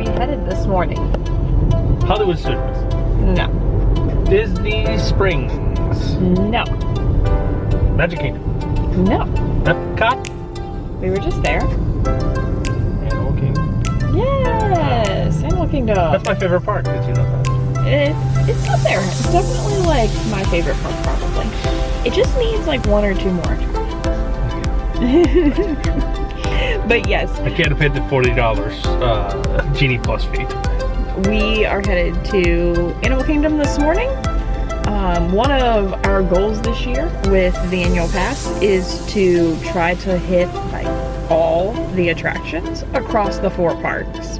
we headed this morning? Hollywood Studios. No. Disney Springs. No. Magic Kingdom. No. Epcot. We were just there. Animal Kingdom. Yes, Animal Kingdom. That's my favorite park. Did you know that? It's up there. It's definitely like my favorite park, probably. It just needs like one or two more attractions. But yes. I can't have paid the $40 Genie Plus fee. We are headed to Animal Kingdom this morning. One of our goals this year with the annual pass is to try to hit like all the attractions across the 4 parks.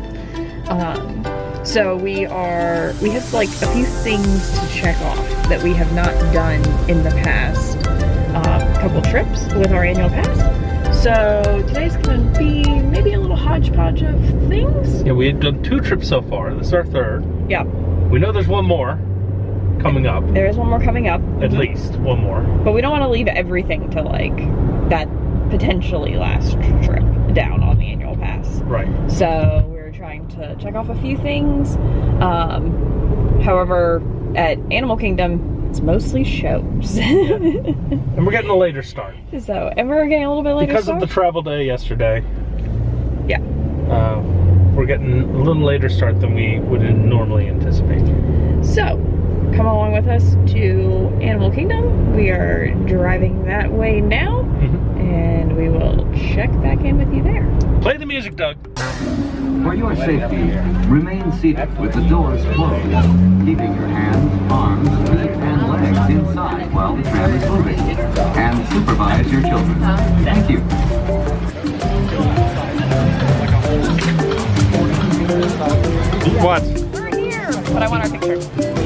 So we have like a few things to check off that we have not done in the past couple trips with our annual pass. So today's gonna be maybe a little hodgepodge of things. Yeah, we had done 2 trips so far. This is our 3rd. Yeah. We know there's one more coming up. There is one more coming up. At least one more. But we don't want to leave everything to like that potentially last trip down on the annual pass. Right. So we're trying to check off a few things. However, at Animal Kingdom, it's mostly shows. And we're getting a later start. So, and we're getting a little bit later Because start? of the travel day yesterday. Yeah. We're getting a little later start than we would normally anticipate. So, come along with us to Animal Kingdom. We are driving that way now, and we will check back in with you there. Play the music, Doug. For your safety, remain seated with the doors closed, keeping your hands, arms, feet, and legs inside while the tram is moving, and supervise your children. Thank you. What? We're here, but I want our picture.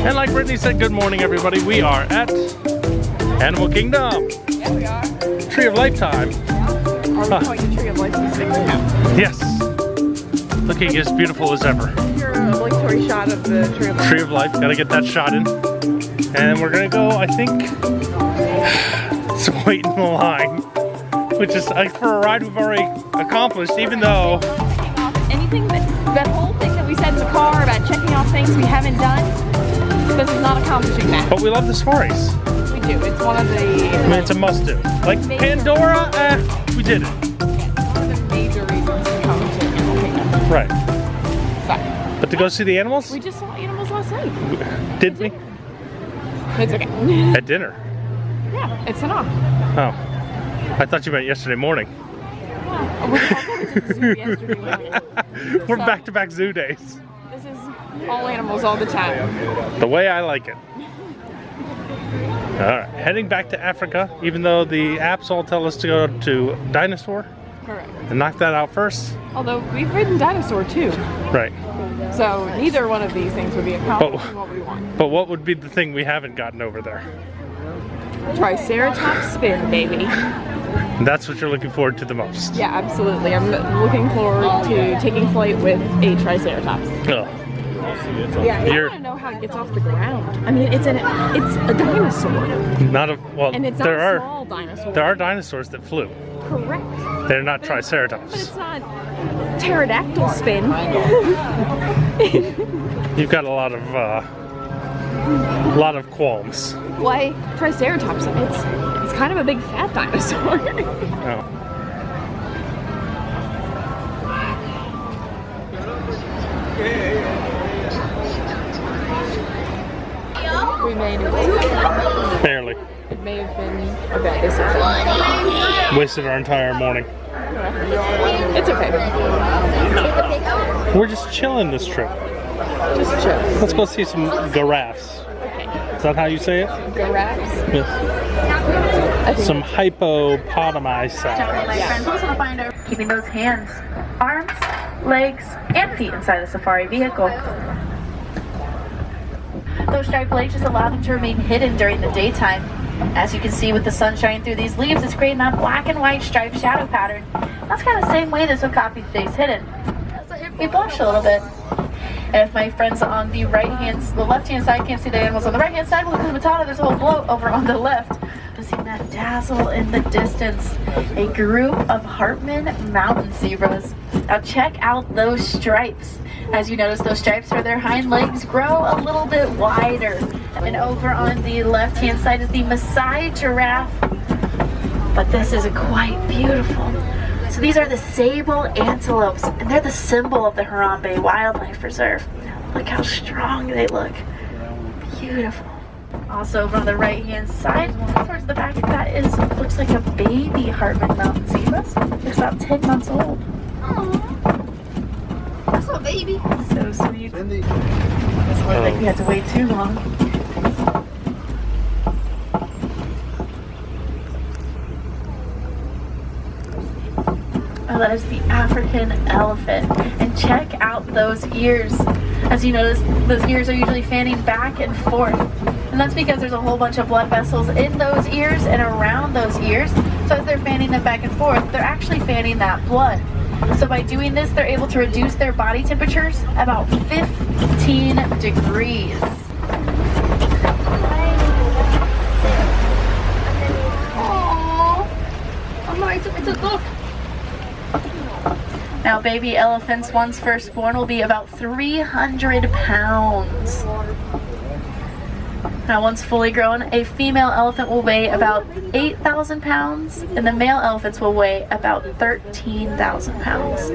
And like Brittany said, good morning, everybody. We are at Animal Kingdom. Yeah, we are. Tree of Lifetime. Are we going to Tree of Life specifically now? Yes. Looking as beautiful as ever. Your obligatory shot of the Tree of Life. Tree of Life, gotta get that shot in. And we're gonna go, I think, it's wait in the line. Which is, for a ride we've already accomplished, even though... Anything that whole thing that we said in the car about checking off things we haven't done, this is not accomplishing that. But we love the safaris. We do. It's one of the... I mean, it's a must-do. Like Pandora, we did it. One of the major reasons to come to Animal Kingdom. Right. So, But to go see the animals? we just saw animals last night. Did we? It's okay. At dinner. Yeah, it's enough. Oh. I thought you meant yesterday morning. We're back-to-back zoo days. This is all animals all the time. The way I like it. Alright, heading back to Africa, even though the apps all tell us to go to Dinosaur Correct. and knock that out first. Although we've ridden Dinosaur too. Right. So neither one of these things would be accomplishing what we want. But what would be the thing we haven't gotten over there? Triceratops spin, baby. And that's what you're looking forward to the most. Yeah, absolutely. I'm looking forward to taking flight with a Triceratops. Oh. Yeah, I want to know how it gets off the ground. I mean, it's a dinosaur. Not a well. And it's not a small dinosaur. There are dinosaurs that flew. Correct. They're not But Triceratops. it's not pterodactyl spin. You've got a lot of qualms. Why Triceratops? It's kind of a big fat dinosaur. Oh. We made it. Barely. It may have been a bad decision. Wasted our entire morning. It's okay. We're just chilling this trip. Just chill. Let's go see some giraffes. Okay. Is that how you say it? Giraffes? Yes. I think Some hypopotami sounds. Keeping those hands, arms, legs, and feet inside the safari vehicle. Those striped legs just allow them to remain hidden during the daytime. As you can see with the sun shining through these leaves, it's creating that black and white striped shadow pattern. That's kind of the same way this okapi stays hidden. We blush a little bit. And if my friends on the left hand side can't see the animals on the right hand side, well, because Matata, there's a whole bloat over on the left. noticing that dazzle in the distance. A group of Hartman mountain zebras. Now check out those stripes. As you notice, those stripes where their hind legs grow a little bit wider. And over on the left-hand side is the Maasai giraffe. But this is quite beautiful. So these are the sable antelopes, and they're the symbol of the Harambe Wildlife Reserve. Look how strong they look. Beautiful. Also over on the right-hand side, towards the back, that is looks like a baby Hartman mountain zebra. It's about 10 months old. That's a baby. So sweet. Doesn't look like we had to wait too long. Oh, that is the African elephant. And check out those ears. As you notice, those ears are usually fanning back and forth. And that's because there's a whole bunch of blood vessels in those ears and around those ears. So as they're fanning them back and forth, they're actually fanning that blood. So by doing this, they're able to reduce their body temperatures about 15 degrees. It's a duck. Now, baby elephants, once first born, will be about 300 pounds. Now, once fully grown, a female elephant will weigh about 8,000 pounds, and the male elephants will weigh about 13,000 pounds.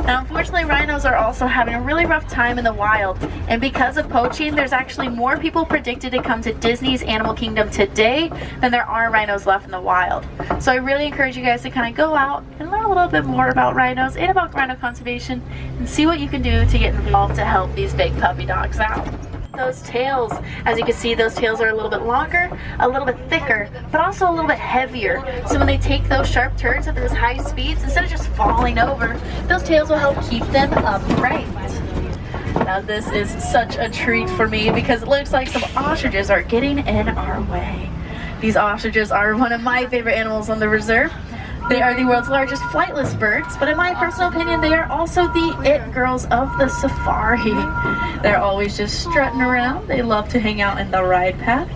Now, unfortunately, rhinos are also having a really rough time in the wild, and because of poaching, there's actually more people predicted to come to Disney's Animal Kingdom today than there are rhinos left in the wild. So I really encourage you guys to kind of go out and learn a little bit more about rhinos and about rhino conservation and see what you can do to get involved to help these big puppy dogs out. Those tails, as you can see, those tails are a little bit longer, a little bit thicker, but also a little bit heavier. So when they take those sharp turns at those high speeds, instead of just falling over, those tails will help keep them upright. Now this is such a treat for me because it looks like some ostriches are getting in our way. These ostriches are one of my favorite animals on the reserve. They are the world's largest flightless birds, but in my personal opinion, they are also the it girls of the safari. They're always just strutting around. They love to hang out in the ride path.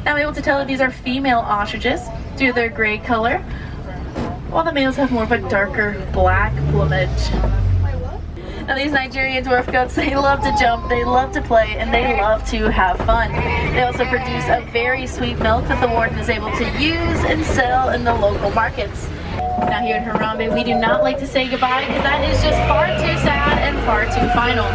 Now I'm able to tell that these are female ostriches due to their gray color, while the males have more of a darker black plumage. Now these Nigerian dwarf goats, they love to jump, they love to play, and they love to have fun. They also produce a very sweet milk that the warden is able to use and sell in the local markets. Now here in Harambe, we do not like to say goodbye because that is just far too sad and far too final.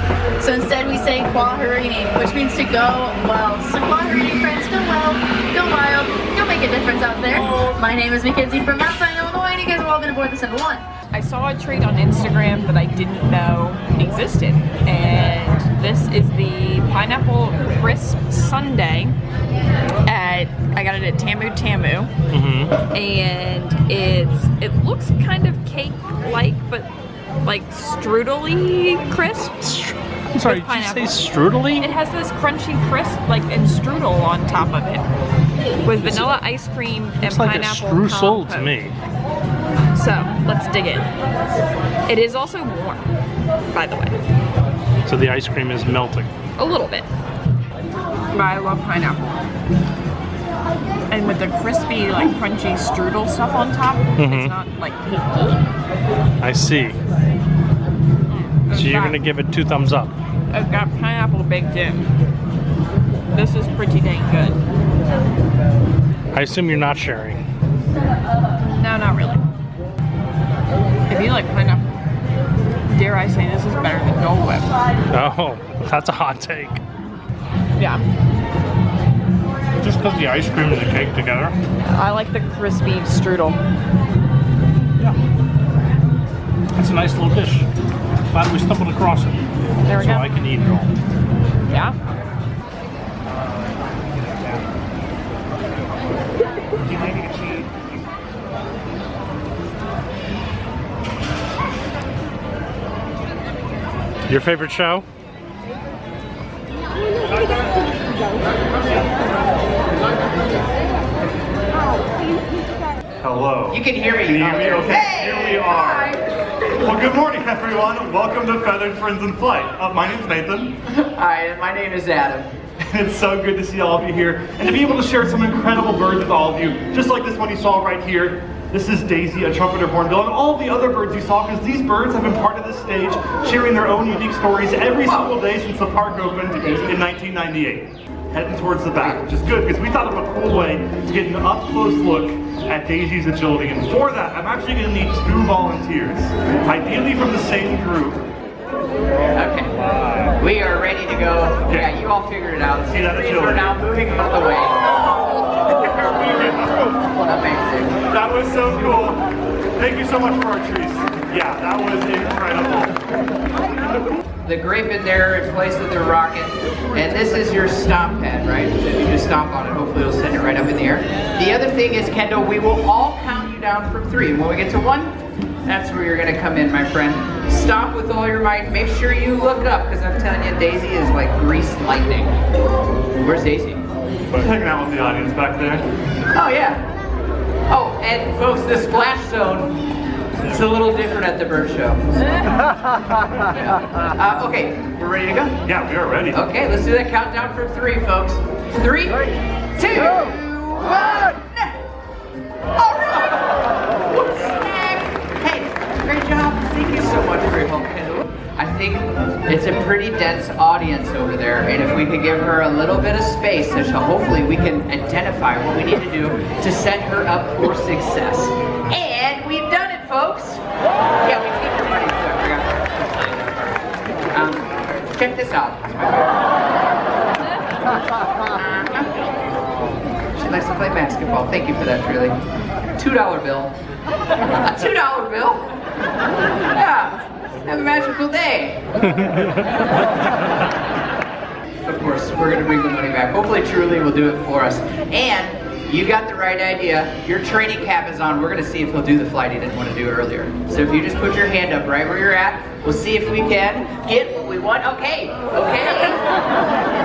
So instead we say Kwaherini, which means to go well. So Kwaherini, friends, go well, go wild, go make a difference out there. My name is Mackenzie from Mount Sinai, Illinois, and you guys have all been aboard the Symbol 1. I saw a treat on Instagram that I didn't know existed, and this is the pineapple crisp sundae. I got it at Tamu Tamu, and it looks kind of cake-like, but like strudely crisp. I'm sorry, did you say strudely? It has this crunchy crisp, like, and strudel on top of it, with vanilla ice cream and It's like a pineapple streusel to compote. me. So let's dig in. It is also warm, by the way. So the ice cream is melting. A little bit. But I love pineapple. And with the crispy, like crunchy strudel stuff on top, it's not like cakey. I see. So you're gonna give it 2 thumbs up. It's got pineapple baked in. This is pretty dang good. I assume you're not sharing. No, not really. If you like pineapple, dare I say this is better than Dole Whip. Oh, that's a hot take. Yeah. Just because the ice cream and the cake together? I like the crispy strudel. Yeah. That's a nice little dish. Glad we stumbled across it. There we so go. I can eat it all. Yeah. Your favorite show? Hello. You can hear me. Can you hear me? Okay, here we are. Well, good morning, everyone. Welcome to Feathered Friends in Flight. My name's Nathan. Hi, and my name is Adam. It's so good to see all of you here and to be able to share some incredible birds with all of you, just like this one you saw right here. This is Daisy, a trumpeter hornbill, and all the other birds you saw, because these birds have been part of this stage, sharing their own unique stories every single day since the park opened in 1998. Heading towards the back, which is good, because we thought of a cool way to get an up-close look at Daisy's agility. And for that, I'm actually going to need 2 volunteers, ideally from the same group. Okay. We are ready to go. Okay. Yeah, you all figured it out. See that Trees agility? are now moving out of the way. Amazing. That was so cool. Thank you so much for our trees. Yeah, that was incredible. The grape in there is placed in the rocket, and this is your stomp pad, right? So if you just stomp on it, hopefully it'll send it right up in the air. The other thing is, Kendall, we will all count you down from 3. When we get to 1, that's where you're gonna come in, my friend. Stop with all your might. Make sure you look up, because I'm telling you, Daisy is like greased lightning. Where's Daisy? Hanging out with the audience back there. Oh yeah. Oh, and folks, the splash zone, it's a little different at the bird show. Okay, we're ready to go? Yeah, we are ready. Okay, let's do that countdown from 3, folks. 3, 2, 1. All right. Hey, great job. Thank you so much for your help, Kendall. I think it's a pretty dense audience over there, and if we could give her a little bit of space, so hopefully we can identify what we need to do to set her up for success. And we've done it, folks. Yeah, we take her money too. I forgot. Check this out. She likes to play basketball. Thank you for that, Truly. $2 bill. A $2 bill? Yeah. Have a magical day. Of course, we're going to bring the money back. Hopefully Truly will do it for us. And you got the right idea. Your training cap is on. We're going to see if he'll do the flight he didn't want to do earlier. So if you just put your hand up right where you're at, we'll see if we can get what we want. Okay.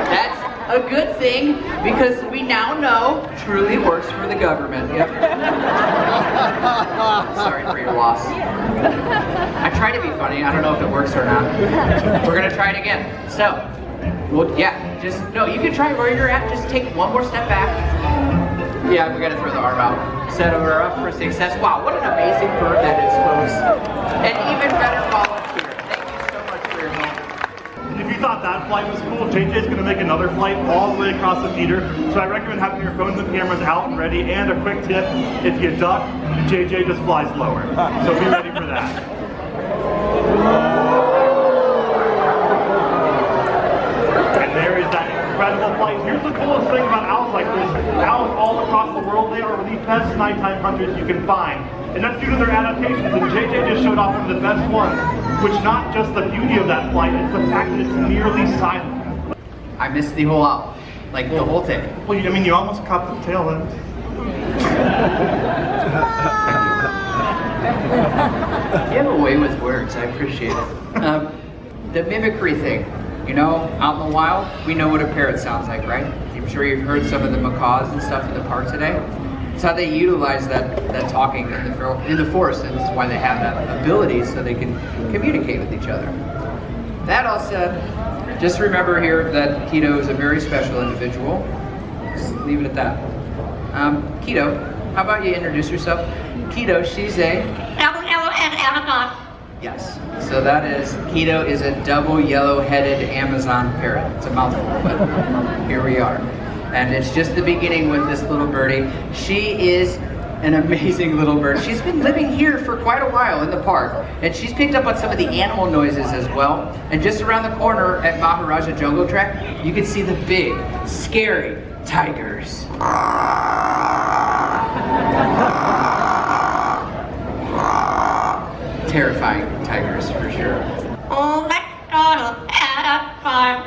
That's a good thing, because we now know Truly works for the government. Yep. Sorry for your loss. I try to be funny. I don't know if it works or not. We're gonna try it again. So, well, yeah, just no. You can try where you're at. Just take one more step back. Yeah, we gotta throw the arm out. Set her up for success. Wow, what an amazing bird that is, folks. And even better volunteer. Thank you so much for your help. And if you thought that flight was cool, JJ's going to make another flight all the way across the theater. So I recommend having your phones and cameras out and ready. And a quick tip, if you duck, JJ just flies lower. So be ready for that. And there is that incredible flight. Here's the coolest thing about owls like this. Owls all across the world, they are the best nighttime hunters you can find. And that's due to their adaptations. And JJ just showed off one of the best ones, which not just the beauty of that flight, it's the fact that it's nearly silent. I missed the whole owl, like the whole thing. Well, I mean, you almost caught the tail end. You have a way with words, I appreciate it. The mimicry thing, you know, out in the wild, we know what a parrot sounds like, right? I'm sure you've heard some of the macaws and stuff in the park today. It's how they utilize that talking in the forest, and it's why they have that ability, so they can communicate with each other. That all said, just remember here that Keto is a very special individual. Just leave it at that. Keto, how about you introduce yourself? Keto, she's a... Yes, so that is, Keto is a double yellow-headed Amazon parrot. It's a mouthful, but here we are. And it's just the beginning with this little birdie. She is an amazing little bird. She's been living here for quite a while in the park, and she's picked up on some of the animal noises as well. And just around the corner at Maharaja Jungle Trek, you can see the big, scary tigers. Terrifying tigers, for sure. Oh, MacDonald had a farm.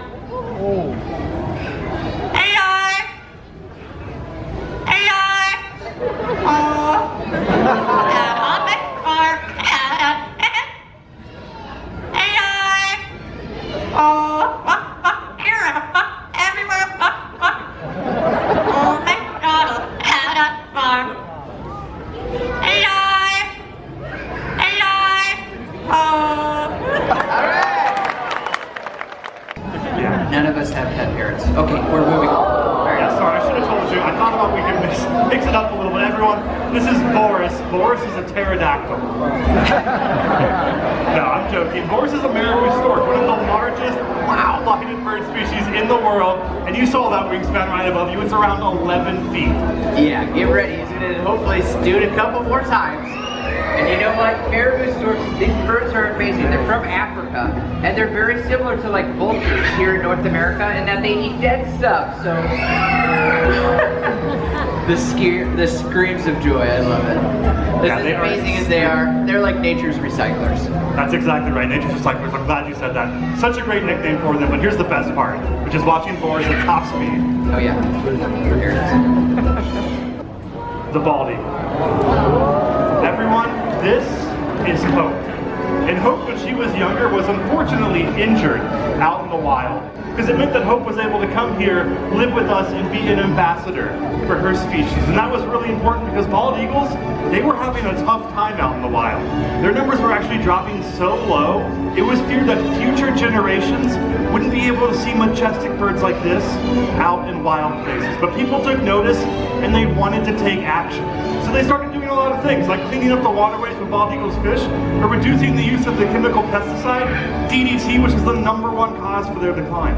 Everywhere. Oh, MacDonald had a birds. Okay, we're moving on. All right. Yeah, sorry, I should have told you. I thought about we could mix it up a little bit. Everyone, this is Boris. Boris is a pterodactyl. No, I'm joking. Boris is a marabou stork, one of the largest wild-lighted bird species in the world. And you saw that wingspan right above you. It's around 11 feet. Yeah, get ready. He's gonna hopefully do it a couple more times. And you know what? Marabou storks, these birds are amazing. They're from Africa, and they're very similar to like vultures here in North America, in that they eat dead stuff. So the screams of joy, I love it. As amazing as they are, they're like nature's recyclers. That's exactly right, nature's recyclers. I'm glad you said that. Such a great nickname for them, but here's the best part, which is watching Boris at top speed. Oh yeah, here it The bald eagle. Everyone, this is Hope. And Hope, when she was younger, was unfortunately injured out in the wild. Because it meant that Hope was able to come here, live with us, and be an ambassador for her species. And that was really important because bald eagles, they were having a tough time out in the wild. Their numbers were actually dropping so low, it was feared that future generations wouldn't be able to see majestic birds like this out in wild places. But people took notice and they wanted to take action. So they started doing a lot of things, like cleaning up the waterways where bald eagles fish, or reducing the use of the chemical pesticide, DDT, which is the #1 cause for their decline.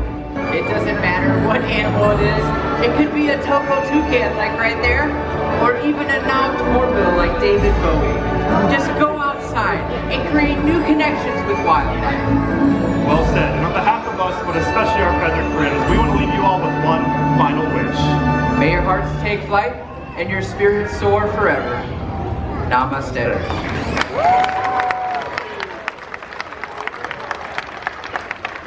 It doesn't matter what animal it is. It could be a topo toucan, like right there, or even a knobbed hornbill like David Bowie. Just go outside and create new connections with wildlife. Well said. And on behalf of us, but especially our feathered friends, we want to leave you all with one final wish. May your hearts take flight and your spirits soar forever. Namaste.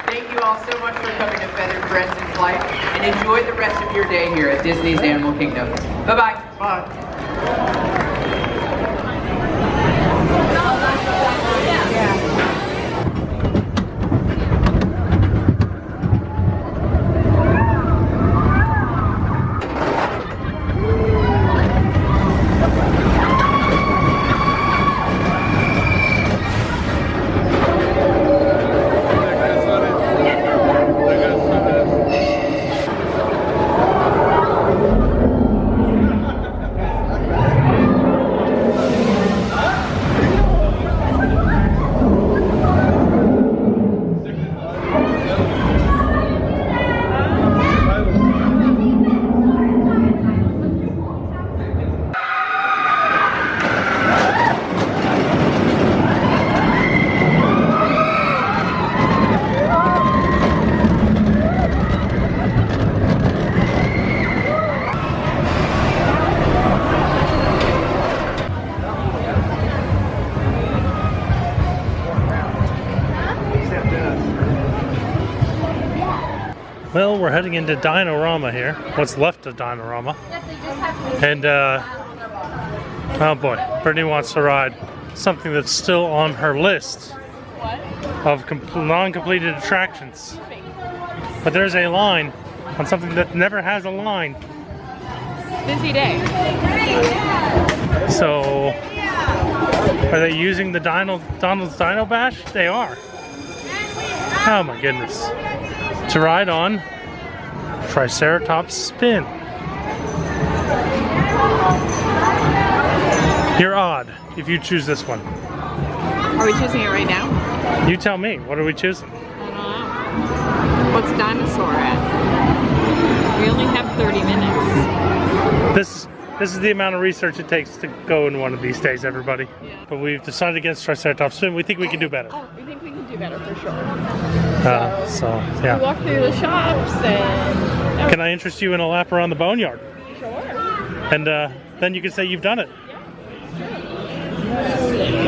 Thank you all so much for coming to Feathered Friends in Flight, and enjoy the rest of your day here at Disney's Animal Kingdom. Bye-bye. Bye. Well, we're heading into Dino-Rama here. What's left of Dino-Rama. And, oh boy, Brittany wants to ride something that's still on her list of non-completed attractions. But there's a line on something that never has a line. Busy day. So, are they using the Donald's Dino Bash? They are. Oh my goodness. To ride on Triceratops Spin. You're odd if you choose this one. Are we choosing it right now? You tell me. What are we choosing? I don't know. What's dinosaur at? We only have 30 minutes. This is the amount of research it takes to go in one of these days, everybody. Yeah. But we've decided against Triceratops Spin. We think we can do better. Oh, we think we can do better for sure. So We yeah. walk through the shops and... Can I interest you in a lap around the boneyard? Sure. And then you can say you've done it.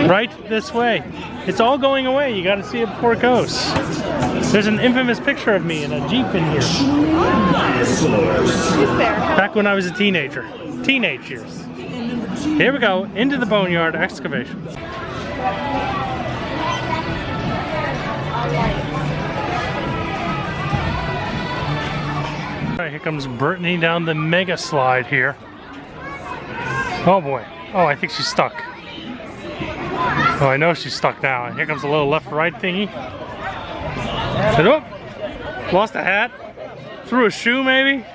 Right this way. It's all going away. You got to see it before it goes. There's an infamous picture of me in a Jeep in here. Who's there? Back when I was a teenager. Teenage years. Here we go. Into the boneyard excavation. Alright, here comes Brittany down the mega slide here. Oh boy. Oh, I think she's stuck. Oh, I know she's stuck now. Here comes a little left-right thingy. And, oh, lost a hat. Through a shoe, maybe? Not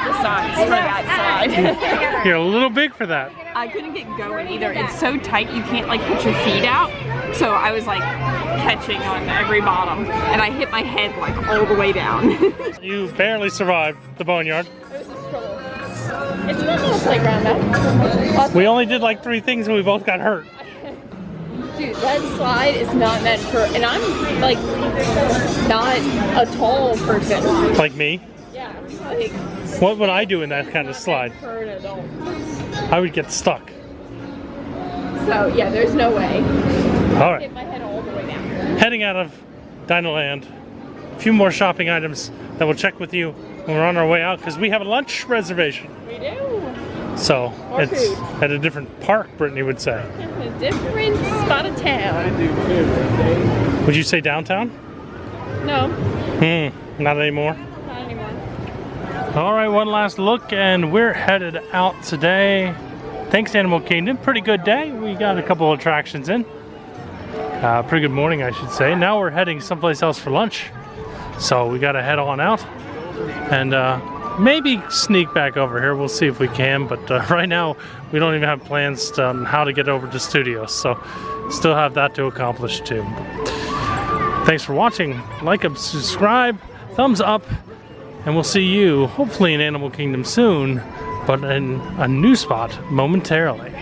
the size for that slide. You're a little big for that. I couldn't get going either. It's so tight you can't like put your feet out. So I was like catching on every bottom and I hit my head like all the way down. You barely survived the boneyard. It's a little playground though. We only did like 3 things and we both got hurt. Dude, that slide is not meant for, and I'm like not a tall person. Like me? Yeah, like What would I do in that kind of slide? for an adult. I would get stuck. So yeah, there's no way. All Hit right, my head all the way down. heading out of Dinoland. A few more shopping items that we'll check with you when we're on our way out because we have a lunch reservation. We do. So More it's food. at a different park, Brittany would say. A different spot of town. Would you say downtown? No, Not anymore. not anymore. All right, one last look and we're headed out today. Thanks Animal Kingdom, pretty good day. We got a couple of attractions in. Pretty good morning, I should say. Now we're heading someplace else for lunch. So we gotta head on out and maybe sneak back over here. We'll see if we can, but right now we don't even have plans on how to get over to studios. So still have that to accomplish too. Thanks for watching. Like and subscribe, thumbs up, and we'll see you hopefully in Animal Kingdom soon, but in a new spot momentarily.